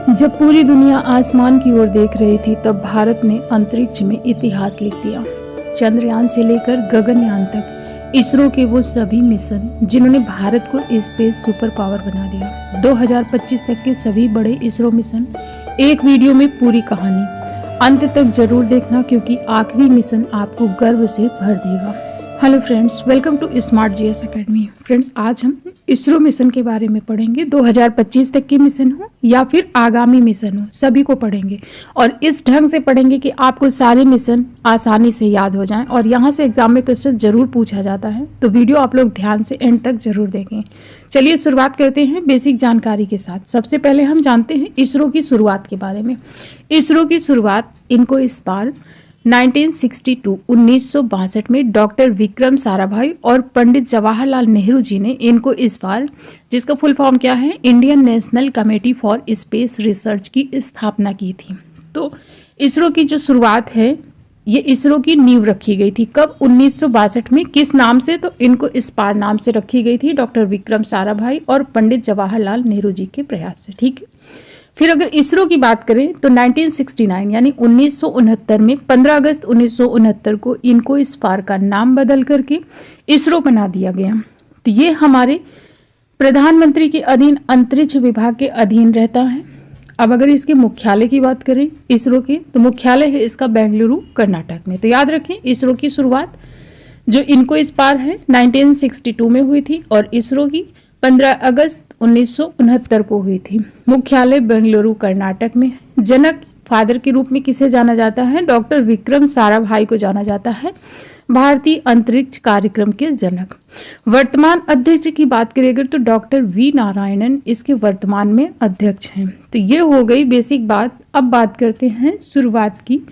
जब पूरी दुनिया आसमान की ओर देख रही थी तब भारत ने अंतरिक्ष में इतिहास लिख दिया। चंद्रयान से लेकर गगनयान तक इसरो के वो सभी मिशन जिन्होंने भारत को स्पेस सुपर पावर बना दिया। 2025 तक के सभी बड़े इसरो मिशन एक वीडियो में पूरी कहानी अंत तक जरूर देखना, क्योंकि आखिरी मिशन आपको गर्व से भर देगा। Hello friends, welcome to smart GS academy. Friends, आज हम इसरो मिशन के बारे में पढ़ेंगे। 2025 तक के मिशन हो या फिर आगामी मिशन हो, सभी को पढ़ेंगे और इस ढंग से पढ़ेंगे कि आपको सारे मिशन आसानी से याद हो जाएं। और यहाँ से एग्जाम में क्वेश्चन जरूर पूछा जाता है, तो वीडियो आप लोग ध्यान से एंड तक जरूर देखें। चलिए शुरुआत करते हैं बेसिक जानकारी के साथ। सबसे पहले हम जानते हैं इसरो की शुरुआत के बारे में। इसरो की शुरुआत इनको इस बार 1962 में डॉक्टर विक्रम साराभाई और पंडित जवाहरलाल नेहरू जी ने इनको इस बार, जिसका फुल फॉर्म क्या है, Indian national committee for space research की स्थापना की थी। तो इसरो की जो शुरुआत है, ये इसरो की नींव रखी गई थी कब? 1962 में। किस नाम से? तो इनको इस बार नाम से रखी गई थी, डॉक्टर विक्रम साराभाई और पंडित जवाहरलाल नेहरू जी के प्रयास से। ठीक है। फिर अगर इसरो की बात करें तो 1969 यानी 1969 में 15 अगस्त 1969 को इनको इस बार का नाम बदल करके इसरो बना दिया गया। तो ये हमारे प्रधानमंत्री के अधीन अंतरिक्ष विभाग के अधीन रहता है। अब अगर इसके मुख्यालय की बात करें इसरो के, तो मुख्यालय है इसका बेंगलुरु, कर्नाटक में। तो याद रखें, इसरो की शुरुआत जो इनको इस बार है 1962 में हुई थी और इसरो की 15 अगस्त 1969 को हुई थी। मुख्यालय बेंगलुरु, कर्नाटक में। जनक, फादर के रूप में किसे जाना जाता है? डॉक्टर विक्रम साराभाई को जाना जाता है, भारतीय अंतरिक्ष कार्यक्रम के जनक। वर्तमान अध्यक्ष की बात करें अगर, तो डॉक्टर वी नारायणन इसके वर्तमान में अध्यक्ष हैं। तो ये हो गई बेसिक बात। अब बात करते हैं शुरुआत की।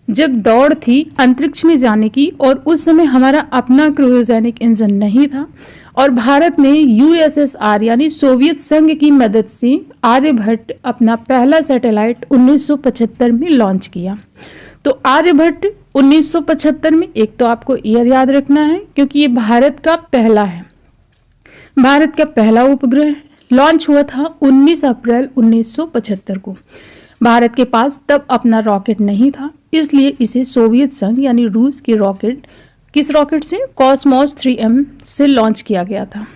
जब दौड़ थी अंतरिक्ष में जाने की और उस समय हमारा अपना क्रायोजेनिक इंजन नहीं था और भारत ने यूएसएसआर यानी सोवियत संघ की मदद से आर्यभट्ट अपना पहला सैटेलाइट 1975 में लॉन्च किया। तो आर्यभट्ट 1975 में, एक तो आपको ईयर याद रखना है क्योंकि ये भारत का पहला है, भारत का पहला उपग्रह लॉन्च हुआ था 19 अप्रैल 1975 को। भारत के पास तब अपना रॉकेट नहीं था, इसलिए इसे सोवियत संघ यानी रूस के रॉकेट, किस रॉकेट से? कॉस्मोस 3M से लॉन्च किया गया था।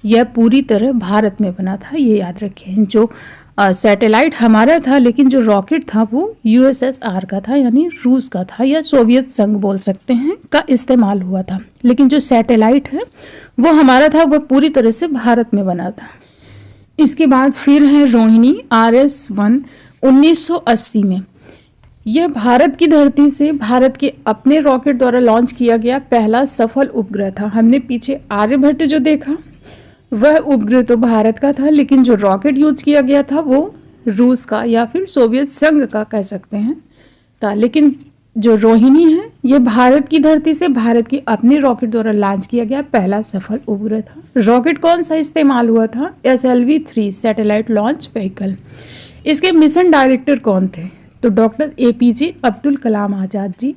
यह पूरी तरह भारत में बना था, ये याद रखें। जो सैटेलाइट हमारा था, लेकिन जो रॉकेट था वो यूएसएसआर का था, यानी रूस का था, या सोवियत संघ बोल सकते हैं, का इस्तेमाल हुआ था। लेकिन जो सैटेलाइट है वो हमारा था, वह पूरी तरह से भारत में बना था। इसके बाद फिर है रोहिणी RS-1 1980 में। यह भारत की धरती से भारत के अपने रॉकेट द्वारा लॉन्च किया गया पहला सफल उपग्रह था। हमने पीछे आर्यभट्ट जो देखा वह उपग्रह तो भारत का था, लेकिन जो रॉकेट यूज किया गया था वो रूस का या फिर सोवियत संघ का कह सकते हैं था। लेकिन जो रोहिणी है ये भारत की धरती से भारत के अपने रॉकेट द्वारा लॉन्च किया गया पहला सफल उपग्रह था। रॉकेट कौन सा इस्तेमाल हुआ था? SLV-3 satellite launch vehicle. इसके मिशन डायरेक्टर कौन थे? तो डॉक्टर APJ अब्दुल कलाम आजाद जी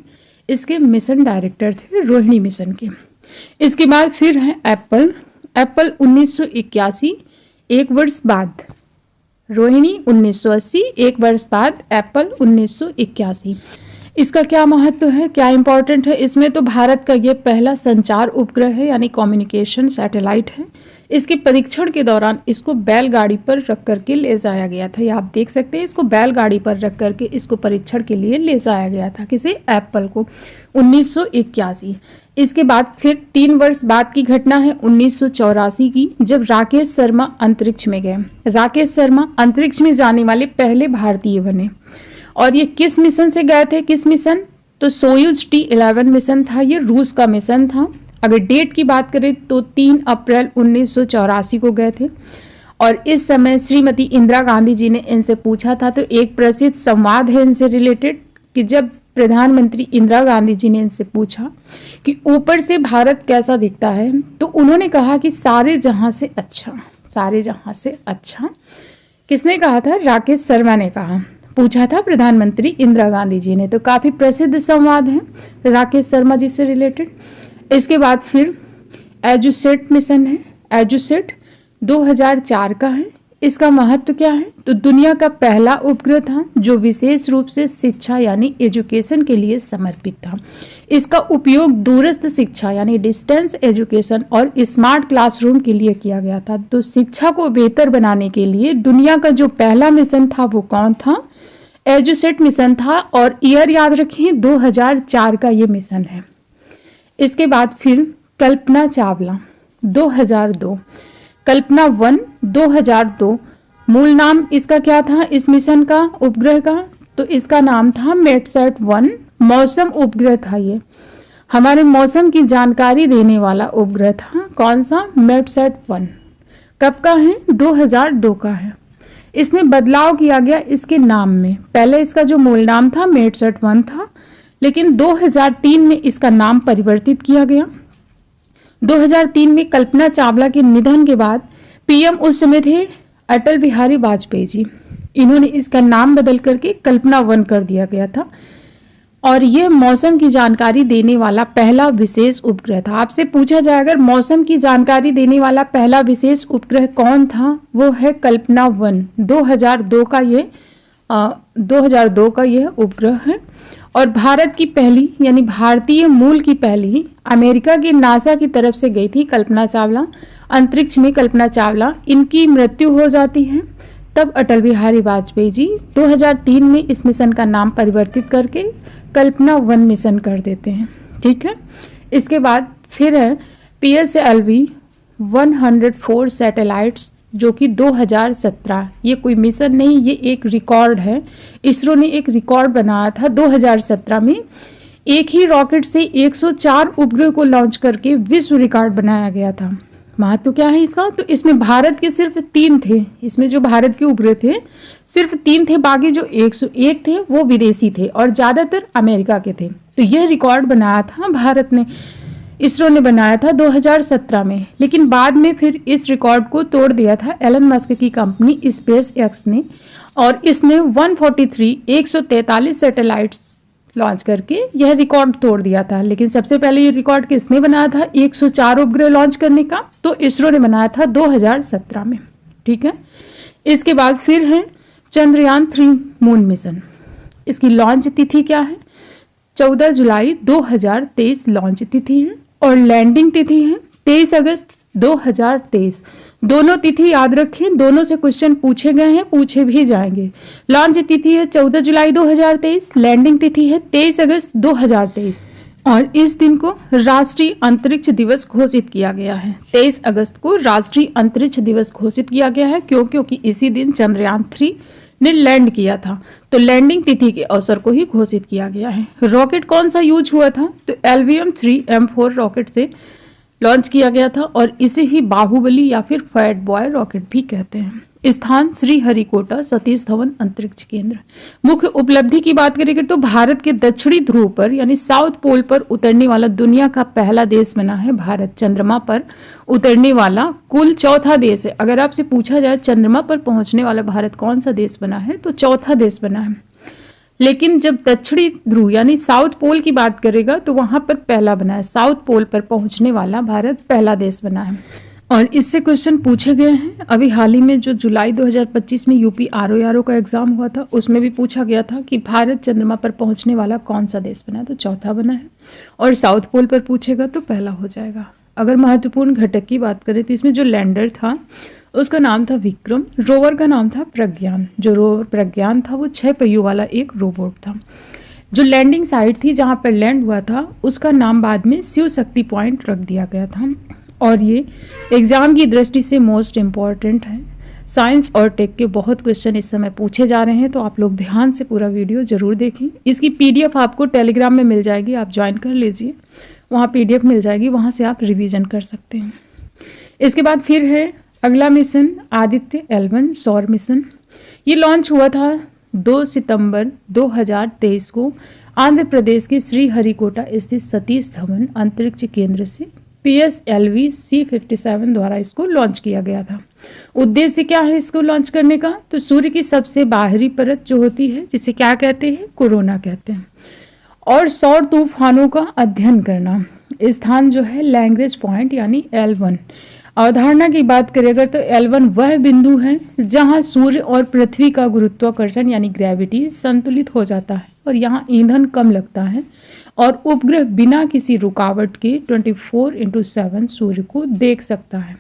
इसके मिशन डायरेक्टर थे रोहिणी मिशन के। इसके बाद फिर है एप्पल 1981, एक वर्ष बाद। रोहिणी 1980, एक वर्ष बाद एप्पल 1981। इसका क्या महत्व है, क्या इंपॉर्टेंट है? इसमें तो भारत का ये पहला संचार उपग्रह है, यानी कम्युनिकेशन सैटेलाइट है। इसके परीक्षण के दौरान इसको बैलगाड़ी पर रख करके ले जाया गया था। ये आप देख सकते हैं, इसको बैलगाड़ी पर रख करके इसको परीक्षण के लिए ले जाया गया था। किसे? एप्पल को, 1981। इसके बाद फिर 3 वर्ष बाद की घटना है 1984 की, जब राकेश शर्मा अंतरिक्ष में गए। राकेश शर्मा अंतरिक्ष में जाने वाले पहले भारतीय बने। और ये किस मिशन से गए थे? किस मिशन? तो सोयूज T11 मिशन था, ये रूस का मिशन था। अगर डेट की बात करें तो 3 अप्रैल 1984 को गए थे। और इस समय श्रीमती इंदिरा गांधी जी ने इनसे पूछा था, तो एक प्रसिद्ध संवाद है इनसे रिलेटेड कि जब प्रधानमंत्री इंदिरा गांधी जी ने इनसे पूछा कि ऊपर से भारत कैसा दिखता है, तो उन्होंने कहा कि सारे जहां से अच्छा, सारे जहां से अच्छा। किसने कहा था? राकेश शर्मा ने कहा, पूछा था प्रधानमंत्री इंदिरा गांधी जी ने। तो काफी प्रसिद्ध संवाद है राकेश शर्मा जी से रिलेटेड। इसके बाद फिर एजुसेट मिशन है। एजुसेट 2004 का है। इसका महत्व क्या है? तो दुनिया का पहला उपग्रह था जो विशेष रूप से शिक्षा यानी एजुकेशन के लिए समर्पित था। इसका उपयोग दूरस्थ शिक्षा यानी डिस्टेंस एजुकेशन और स्मार्ट क्लासरूम के लिए किया गया था। तो शिक्षा को बेहतर बनाने के लिए दुनिया का जो पहला मिशन था वो कौन था? एजुसेट मिशन था, और ईयर याद रखिए 2004 का ये मिशन है। इसके बाद फिर कल्पना चावला 2002, कल्पना 1 2002। मूल नाम इसका क्या था इस मिशन का, उपग्रह का? तो इसका नाम था मेटसैट 1। मौसम उपग्रह था ये, हमारे मौसम की जानकारी देने वाला उपग्रह था। कौन सा? मेटसैट 1। कब का है? 2002 का है। इसमें बदलाव किया गया इसके नाम में। पहले इसका जो मूल नाम था मेटसैट 1 था, लेकिन 2003 में इसका नाम परिवर्तित किया गया। 2003 में कल्पना चावला के निधन के बाद पीएम उस समय थे अटल बिहारी वाजपेयी जी। इन्होंने इसका नाम बदल करके कल्पना 1 कर दिया गया था, और ये मौसम की जानकारी देने वाला पहला विशेष उपग्रह था। आपसे पूछा जाए अगर मौसम की जानकारी देने वाला पहला विशेष उपग्रह कौन था, वो है कल्पना 1। 2002 का यह उपग्रह है। और भारत की पहली यानी भारतीय मूल की पहली अमेरिका की नासा की तरफ से गई थी कल्पना चावला अंतरिक्ष में। कल्पना चावला, इनकी मृत्यु हो जाती है तब अटल बिहारी वाजपेयी जी 2003 में इस मिशन का नाम परिवर्तित करके कल्पना 1 मिशन कर देते हैं। ठीक है। इसके बाद फिर है PSLV 104 सैटेलाइट्स, जो कि 2017। ये कोई मिशन नहीं, ये एक रिकॉर्ड है। इसरो ने एक रिकॉर्ड बनाया था 2017 में। एक ही रॉकेट से 104 उपग्रह को लॉन्च करके विश्व रिकॉर्ड बनाया गया था। महत्व क्या है इसका? तो इसमें भारत के सिर्फ 3 थे। इसमें जो भारत के उपग्रह थे सिर्फ 3 थे, बाकी जो 101 थे वो विदेशी थे और ज़्यादातर अमेरिका के थे। तो यह रिकॉर्ड बनाया था भारत ने, इसरो ने बनाया था 2017 में। लेकिन बाद में फिर इस रिकॉर्ड को तोड़ दिया था एलन मस्क की कंपनी स्पेस एक्स ने, और इसने 143 सैटेलाइट्स लॉन्च करके यह रिकॉर्ड तोड़ दिया था। लेकिन सबसे पहले ये रिकॉर्ड किसने बनाया था 104 उपग्रह लॉन्च करने का? तो इसरो ने बनाया था 2017 में। ठीक है। इसके बाद फिर है चंद्रयान 3 मून मिशन। इसकी लॉन्च तिथि क्या है? 14 जुलाई 2023 लॉन्च तिथि है, और लैंडिंग तिथि है 23 अगस्त 2023। दोनों तिथि याद रखें, दोनों से क्वेश्चन पूछे गए हैं, पूछे भी जाएंगे। लॉन्च तिथि है 14 जुलाई 2023, लैंडिंग तिथि है 23 अगस्त 2023, और इस दिन को राष्ट्रीय अंतरिक्ष दिवस घोषित किया गया है। 23 अगस्त को राष्ट्रीय अंतरिक्ष दिवस घोषित किया गया है। क्यों? क्योंकि इसी दिन चंद्रयान 3 ने लैंड किया था, तो लैंडिंग तिथि के अवसर को ही घोषित किया गया है। रॉकेट कौन सा यूज हुआ था? तो LVM-3M4 रॉकेट से लॉन्च किया गया था, और इसे ही बाहुबली या फिर फैट बॉय रॉकेट भी कहते हैं। स्थान श्रीहरिकोटा सतीश धवन अंतरिक्ष केंद्र। मुख्य उपलब्धि की बात करेंगे तो भारत के दक्षिणी ध्रुव पर यानी साउथ पोल पर उतरने वाला दुनिया का पहला देश बना है भारत। चंद्रमा पर उतरने वाला कुल 4था देश है। अगर आपसे पूछा जाए चंद्रमा पर पहुंचने वाला भारत कौन सा देश बना है, तो 4था देश बना है। लेकिन जब दक्षिणी ध्रुव यानी साउथ पोल की बात करेगा तो वहां पर पहला बना है। साउथ पोल पर पहुंचने वाला भारत पहला देश बना है, और इससे क्वेश्चन पूछे गए हैं। अभी हाल ही में जो जुलाई 2025 में यूपी RO का एग्जाम हुआ था, उसमें भी पूछा गया था कि भारत चंद्रमा पर पहुंचने वाला कौन सा देश बना है, तो 4था बना है, और साउथ पोल पर पूछेगा तो पहला हो जाएगा। अगर महत्वपूर्ण घटक की बात करें तो इसमें जो लैंडर था उसका नाम था विक्रम, रोवर का नाम था प्रज्ञान। जो रोवर प्रज्ञान था वो 6 पहियों वाला एक रोबोट था। जो लैंडिंग साइट थी जहाँ पर लैंड हुआ था उसका नाम बाद में शिव शक्ति पॉइंट रख दिया गया था, और ये एग्जाम की दृष्टि से मोस्ट इम्पॉर्टेंट है। साइंस और टेक के बहुत क्वेश्चन इस समय पूछे जा रहे हैं, तो आप लोग ध्यान से पूरा वीडियो जरूर देखें। इसकी PDF आपको टेलीग्राम में मिल जाएगी, आप ज्वाइन कर लीजिए, वहाँ PDF मिल जाएगी, वहाँ से आप रिवीजन कर सकते हैं। इसके बाद फिर है अगला मिशन आदित्य L1 सौर मिशन। ये लॉन्च हुआ था 2 सितंबर 2023 को आंध्र प्रदेश के श्रीहरिकोटा स्थित सतीश धवन अंतरिक्ष केंद्र से PSLV C57 द्वारा इसको लॉन्च किया गया था। उद्देश्य क्या है इसको लॉन्च करने का? तो सूर्य की सबसे बाहरी परत जो होती है जिसे क्या कहते हैं? कोरोना कहते हैं, और सौर तूफानों का अध्ययन करना। स्थान जो है लैग्रेंज पॉइंट यानी L1। अवधारणा की बात करें अगर तो L1 वह बिंदु है जहां सूर्य और पृथ्वी का गुरुत्वाकर्षण यानी ग्रेविटी संतुलित हो जाता है और यहाँ ईंधन कम लगता है और उपग्रह बिना किसी रुकावट के 24/7 सूर्य को देख सकता है।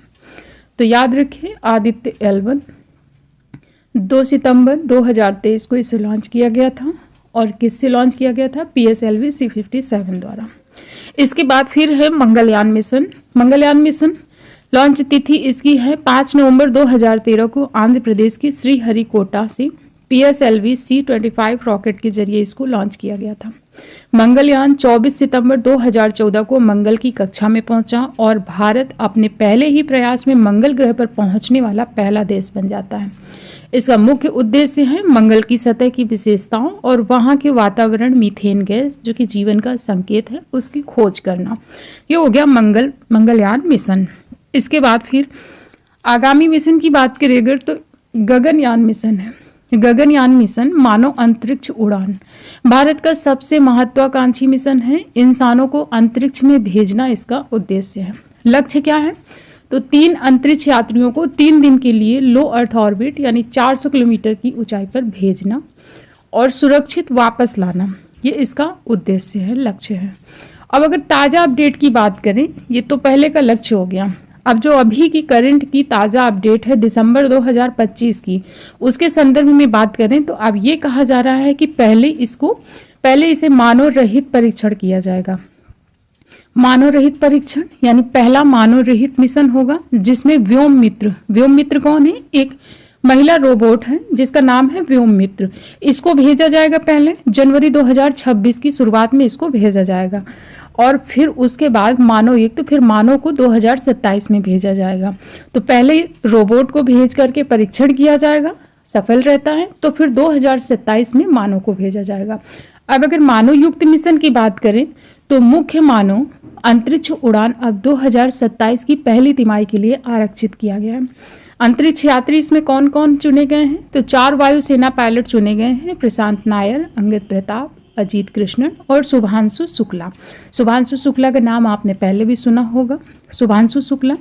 तो याद रखिए आदित्य L1 2 सितंबर 2023 को इसे लॉन्च किया गया था और किससे लॉन्च किया गया था? PSLV C57 द्वारा। इसके बाद फिर है Mangalyaan mission. Mangalyaan mission launch तिथि इसकी है 5 नवंबर 2013 को आंध्र प्रदेश के श्रीहरिकोटा से PSLV C25 रॉकेट के जरिए इसको लॉन्च किया गया था। मंगलयान 24 सितंबर 2014 को मंगल की कक्षा में पहुंचा और भारत अपने पहले ही प्रयास में मंगल ग्रह पर पहुंचने वाला पहला देश बन जाता है। इसका मुख्य उद्देश्य है मंगल की सतह की विशेषताओं और वहां के वातावरण मीथेन गैस जो कि जीवन का संकेत है उसकी खोज करना। ये हो गया मंगलयान मिशन। इसके बाद फिर आगामी मिशन की बात करें अगर तो गगनयान मिशन है। गगनयान मिशन मानव अंतरिक्ष उड़ान भारत का सबसे महत्वाकांक्षी मिशन है। इंसानों को अंतरिक्ष में भेजना इसका उद्देश्य है। लक्ष्य क्या है? तो 3 अंतरिक्ष यात्रियों को 3 दिन के लिए लो अर्थ ऑर्बिट यानी 400 किलोमीटर की ऊंचाई पर भेजना और सुरक्षित वापस लाना, ये इसका उद्देश्य है, लक्ष्य है। अब अगर ताज़ा अपडेट की बात करें, ये तो पहले का लक्ष्य हो गया। अब जो अभी की करंट की ताज़ा अपडेट है दिसंबर 2025 की, उसके संदर्भ में बात करें तो अब ये कहा जा रहा है कि पहले इसे मानव रहित परीक्षण किया जाएगा। मानव रहित परीक्षण यानी पहला मानव रहित मिशन होगा जिसमें व्योम मित्र कौन है? एक महिला रोबोट है जिसका नाम है व्योम मित्र। इसको भेजा जाएगा पहले जनवरी 2026 की शुरुआत में इसको भेजा जाएगा और फिर उसके बाद फिर मानव को 2027 में भेजा जाएगा। तो पहले रोबोट को भेज करके परीक्षण किया जाएगा, सफल रहता है तो फिर 2027 में मानव को भेजा जाएगा। अब अगर मानव युक्त मिशन की बात करें तो मुख्य मानव अंतरिक्ष उड़ान अब 2027 की पहली तिमाही के लिए आरक्षित किया गया है। अंतरिक्ष यात्री इसमें कौन कौन चुने गए हैं? तो 4 वायुसेना पायलट चुने गए हैं, प्रशांत नायर, अंगद प्रताप, अजीत कृष्णन और शुभांशु शुक्ला। शुभांशु शुक्ला का नाम आपने पहले भी सुना होगा। शुभांशु शुक्ला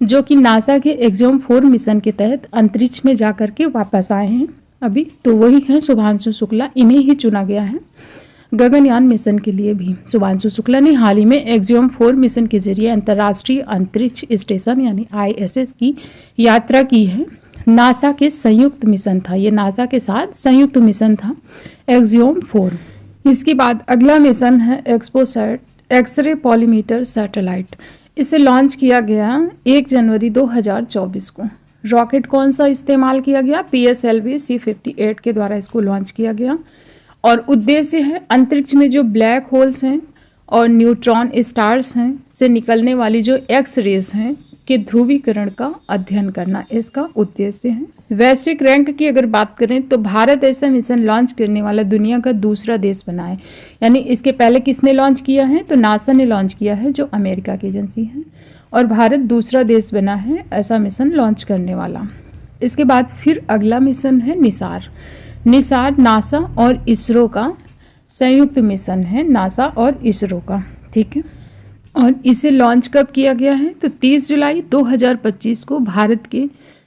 जो कि नासा के एक्सियोम 4 मिशन के तहत अंतरिक्ष में जाकर के वापस आए हैं अभी, तो वही है शुभांशु शुक्ला, इन्हें ही चुना गया है गगनयान मिशन के लिए भी। शुभांशु शुक्ला ने हाल ही में एक्सियोम 4 मिशन के जरिए अंतर्राष्ट्रीय अंतरिक्ष स्टेशन यानी ISS की यात्रा की है। नासा के संयुक्त मिशन था, ये नासा के साथ संयुक्त मिशन था एक्सियोम 4। इसके बाद अगला मिशन है एक्सपोसैट एक्सरे पॉलीमीटर सैटेलाइट। इसे लॉन्च किया गया 1 जनवरी 2024 को। रॉकेट कौन सा इस्तेमाल किया गया? PSLV C58 के द्वारा इसको लॉन्च किया गया और उद्देश्य है अंतरिक्ष में जो ब्लैक होल्स हैं और न्यूट्रॉन स्टार्स हैं से निकलने वाली जो एक्स रेस हैं के ध्रुवीकरण का अध्ययन करना, इसका उद्देश्य है। वैश्विक रैंक की अगर बात करें तो भारत ऐसा मिशन लॉन्च करने वाला दुनिया का दूसरा देश बना है। यानी इसके पहले किसने लॉन्च किया है? तो नासा ने लॉन्च किया है जो अमेरिका की एजेंसी है, और भारत दूसरा देश बना है ऐसा मिशन लॉन्च करने वाला। इसके बाद फिर अगला मिशन है निसार। निसार नासा और इसरो का संयुक्त मिशन है, नासा और इसरो का, ठीक है। और इसे लॉन्च कब किया गया है? तो 30 जुलाई 2025 को भारत के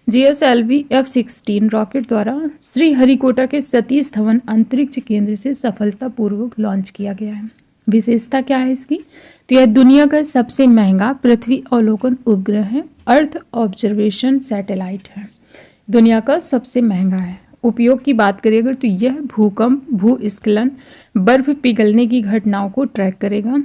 GSLV F-16 रॉकेट द्वारा श्रीहरिकोटा के सतीश धवन अंतरिक्ष केंद्र से सफलतापूर्वक लॉन्च किया गया है। विशेषता क्या है इसकी? तो यह दुनिया का सबसे महंगा पृथ्वी अवलोकन उपग्रह है, अर्थ ऑब्जर्वेशन सैटेलाइट है, दुनिया का सबसे महंगा है। उपयोग की बात करें अगर तो यह भूकंप, भूस्खलन, बर्फ पिघलने की घटनाओं को ट्रैक करेगा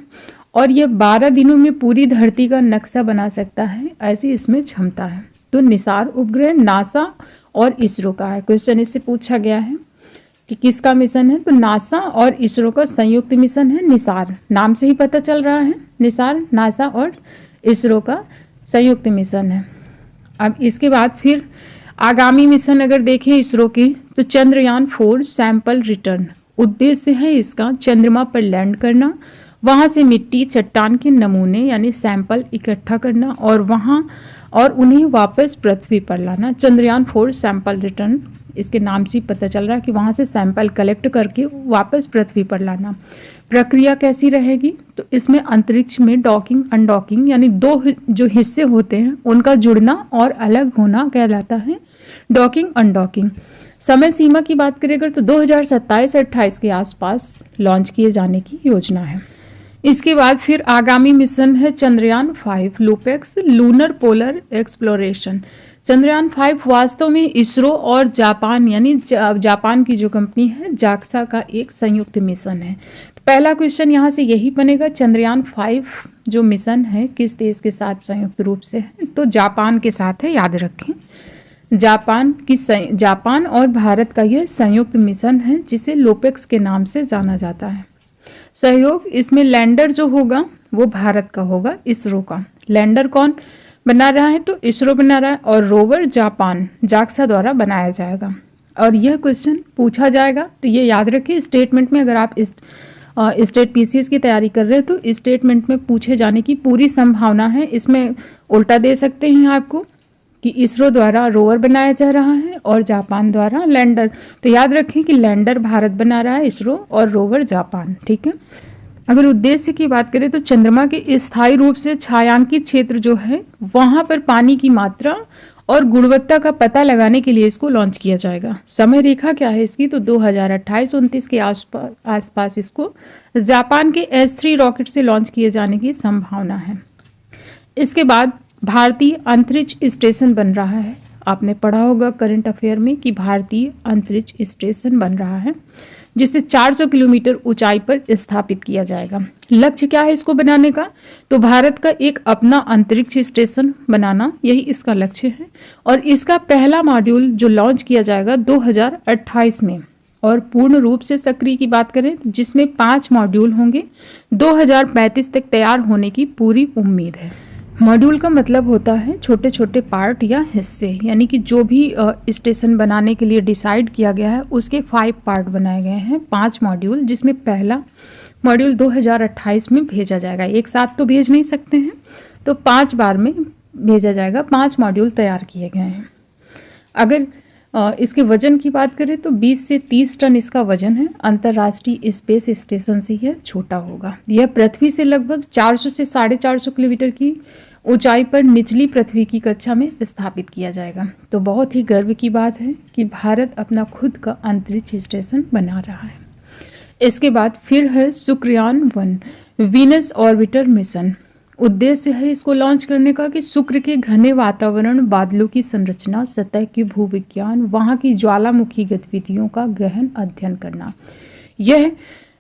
और यह 12 दिनों में पूरी धरती का नक्शा बना सकता है, ऐसी इसमें क्षमता है। तो निसार उपग्रह नासा और इसरो का है। क्वेश्चन इससे पूछा गया है कि किसका मिशन है? तो नासा और इसरो का संयुक्त मिशन है निसार। नाम से ही पता चल रहा है, निसार नासा और इसरो का संयुक्त मिशन है। अब इसके बाद फिर आगामी मिशन अगर देखें इसरो की तो चंद्रयान 4 सैंपल रिटर्न। उद्देश्य है इसका चंद्रमा पर लैंड करना, वहाँ से मिट्टी चट्टान के नमूने यानी सैंपल इकट्ठा करना और उन्हें वापस पृथ्वी पर लाना। चंद्रयान 4 सैंपल रिटर्न, इसके नाम से पता चल रहा है कि वहाँ से सैंपल कलेक्ट करके वापस पृथ्वी पर लाना। प्रक्रिया कैसी रहेगी, तो इसमें अंतरिक्ष में डॉकिंग अनडॉकिंग यानी दो जो हिस्से होते हैं उनका जुड़ना और अलग होना कहलाता है डॉकिंग अनडॉकिंग। समय सीमा की बात करें अगर तो 2027-28 के आसपास लॉन्च किए जाने की योजना है। इसके बाद फिर आगामी मिशन है Chandrayaan 5 LUPEX lunar polar exploration. Chandrayaan 5 वास्तव में इसरो और जापान यानी जापान की जो कंपनी है जाक्सा का एक संयुक्त मिशन है। तो पहला क्वेश्चन यहाँ से यही बनेगा, चंद्रयान 5 जो मिशन है किस देश के साथ संयुक्त रूप से है, तो जापान के साथ है, याद रखें। जापान और भारत का यह संयुक्त मिशन है जिसे लोपेक्स के नाम से जाना जाता है। सहयोग इसमें लैंडर जो होगा वो भारत का होगा, इसरो का। लैंडर कौन बना रहा है, तो इसरो बना रहा है, और रोवर जापान जाक्सा द्वारा बनाया जाएगा। और यह क्वेश्चन पूछा जाएगा तो ये याद रखिए, स्टेटमेंट में अगर आप इस स्टेट पीसीएस की तैयारी कर रहे हैं तो स्टेटमेंट में पूछे जाने की पूरी संभावना है। इसमें उल्टा दे सकते हैं आपको कि इसरो द्वारा रोवर बनाया जा रहा है और जापान द्वारा लैंडर। तो याद रखें कि लैंडर भारत बना रहा है, इसरो, और रोवर जापान। ठीक है। अगर उद्देश्य की बात करें तो चंद्रमा के स्थायी रूप से छायांकित क्षेत्र जो है वहां पर पानी की मात्रा और गुणवत्ता का पता लगाने के लिए इसको लॉन्च किया जाएगा। समय रेखा क्या है इसकी, तो 2028-29 के आसपास इसको जापान के S3 रॉकेट से लॉन्च किए जाने की संभावना है। इसके बाद भारतीय अंतरिक्ष स्टेशन बन रहा है। आपने पढ़ा होगा करंट अफेयर में कि भारतीय अंतरिक्ष स्टेशन बन रहा है जिसे 400 किलोमीटर ऊंचाई पर स्थापित किया जाएगा। लक्ष्य क्या है इसको बनाने का, तो भारत का एक अपना अंतरिक्ष स्टेशन बनाना, यही इसका लक्ष्य है। और इसका पहला मॉड्यूल जो लॉन्च किया जाएगा 2028 में, और पूर्ण रूप से सक्रिय की बात करें जिसमें 5 मॉड्यूल होंगे, 2035 तक तैयार होने की पूरी उम्मीद है। मॉड्यूल का मतलब होता है छोटे छोटे पार्ट या हिस्से, यानी कि जो भी स्टेशन बनाने के लिए डिसाइड किया गया है उसके 5 पार्ट बनाए गए हैं, 5 मॉड्यूल, जिसमें पहला मॉड्यूल 2028 में भेजा जाएगा। एक साथ तो भेज नहीं सकते हैं, तो 5 बार में भेजा जाएगा। 5 मॉड्यूल तैयार किए गए हैं। अगर इसके वजन की बात करें तो 20 से 30 टन इसका वजन है। अंतर्राष्ट्रीय स्पेस स्टेशन से यह छोटा होगा। यह पृथ्वी से लगभग 400 से 450 किलोमीटर की ऊंचाई पर निचली पृथ्वी की कक्षा में स्थापित किया जाएगा। तो बहुत ही गर्व की बात है कि भारत अपना खुद का अंतरिक्ष स्टेशन बना रहा है। इसके बाद फिर है शुक्रयान 1 वीनस ऑर्बिटर मिशन। उद्देश्य है इसको लॉन्च करने का कि शुक्र के घने वातावरण, बादलों की संरचना, सतह के भूविज्ञान, वहां की ज्वालामुखी गतिविधियों का गहन अध्ययन करना। यह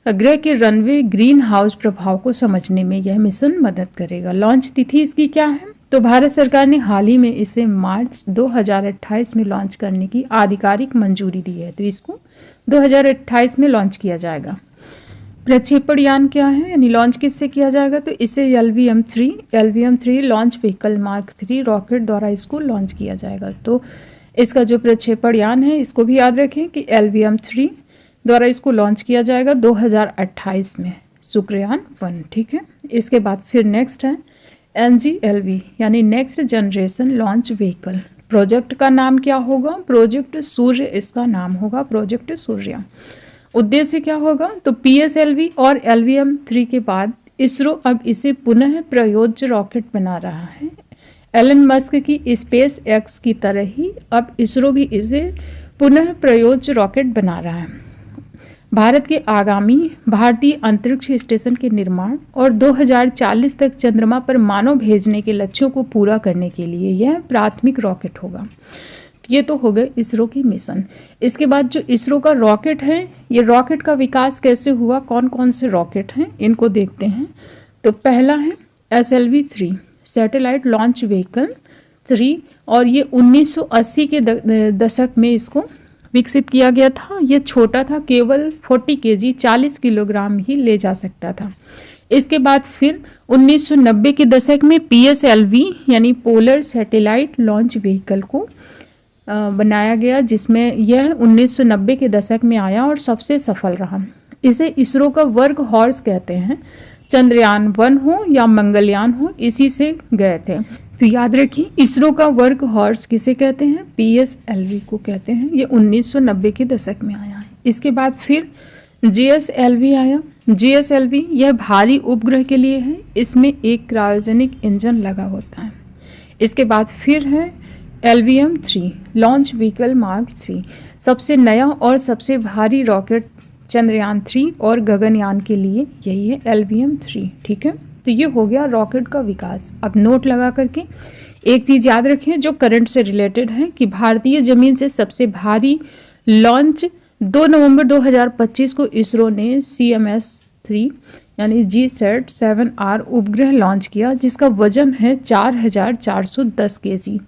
ग्रह के रनवे ग्रीन हाउस प्रभाव को समझने में यह मिशन मदद करेगा। लॉन्च तिथि इसकी क्या है, तो भारत सरकार ने हाल ही में इसे मार्च 2028 में लॉन्च करने की आधिकारिक मंजूरी दी है। तो इसको 2028 में लॉन्च किया जाएगा। प्रक्षेपण यान क्या है, यानी लॉन्च किससे किया जाएगा, तो इसे LVM-3 launch vehicle mark 3 rocket द्वारा इसको लॉन्च किया जाएगा। तो इसका जो प्रक्षेपण यान है इसको भी याद रखें कि LVM-3 द्वारा इसको लॉन्च किया जाएगा 2028 में, शुक्रयान 1। ठीक है। इसके बाद फिर नेक्स्ट है NGLV यानी next generation launch vehicle. Project का नाम क्या होगा, प्रोजेक्ट सूर्य इसका नाम होगा, प्रोजेक्ट सूर्य। उद्देश्य क्या होगा, तो PSLV और LVM-3 के बाद इसरो अब इसे पुनः प्रयोज्य रॉकेट बना रहा है। एलन मस्क की स्पेस एक्स की तरह ही अब इसरो भी इसे पुनः प्रयोज्य रॉकेट बना रहा है। भारत के आगामी भारतीय अंतरिक्ष स्टेशन के निर्माण और 2040 तक चंद्रमा पर मानव भेजने के लक्ष्यों को पूरा करने के लिए यह प्राथमिक रॉकेट होगा। ये तो हो गए इसरो की मिशन। इसके बाद जो इसरो का रॉकेट है, ये रॉकेट का विकास कैसे हुआ, कौन कौन से रॉकेट हैं इनको देखते हैं। तो पहला है SLV-3 सैटेलाइट लॉन्च व्हीकल 3, और ये 1980 के दशक में इसको विकसित किया गया था। ये छोटा था, केवल 40 kg 40 किलोग्राम ही ले जा सकता था। इसके बाद फिर 1990 के दशक में PSLV यानी पोलर सैटेलाइट लॉन्च व्हीकल को बनाया गया, जिसमें यह 1990 के दशक में आया और सबसे सफल रहा। इसे इसरो का वर्क हॉर्स कहते हैं। चंद्रयान 1 हो या मंगलयान हो, इसी से गए थे। तो याद रखिए इसरो का वर्क हॉर्स किसे कहते हैं, PSLV को कहते हैं। ये 1990 के दशक में आया है। इसके बाद फिर JSLV आया, GSLV यह भारी उपग्रह के लिए है, इसमें एक क्रायोजेनिक इंजन लगा होता है। इसके बाद फिर है LVM-3 लॉन्च व्हीकल मार्क 3, सबसे नया और सबसे भारी रॉकेट चंद्रयान 3 और गगनयान के लिए यही है LVM-3। ठीक है, तो ये हो गया रॉकेट का विकास। अब नोट लगा करके एक चीज़ याद रखें जो करंट से रिलेटेड है कि भारतीय जमीन से सबसे भारी लॉन्च 2 नवंबर 2025 को इसरो ने CMS-3 यानी GSAT-7R उपग्रह लॉन्च किया, जिसका वजन है 4410 kg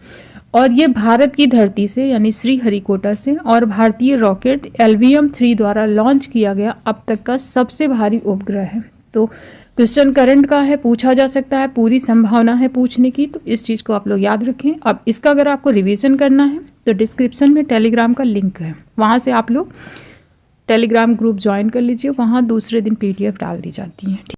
और ये भारत की धरती से यानी श्रीहरिकोटा से और भारतीय रॉकेट LVM-3 द्वारा लॉन्च किया गया अब तक का सबसे भारी उपग्रह है। तो क्वेश्चन करंट का है, पूछा जा सकता है, पूरी संभावना है पूछने की, तो इस चीज़ को आप लोग याद रखें। अब इसका अगर आपको रिवीजन करना है तो डिस्क्रिप्शन में टेलीग्राम का लिंक है, वहाँ से आप लोग टेलीग्राम ग्रुप ज्वाइन कर लीजिए, वहाँ दूसरे दिन PDF डाल दी जाती है।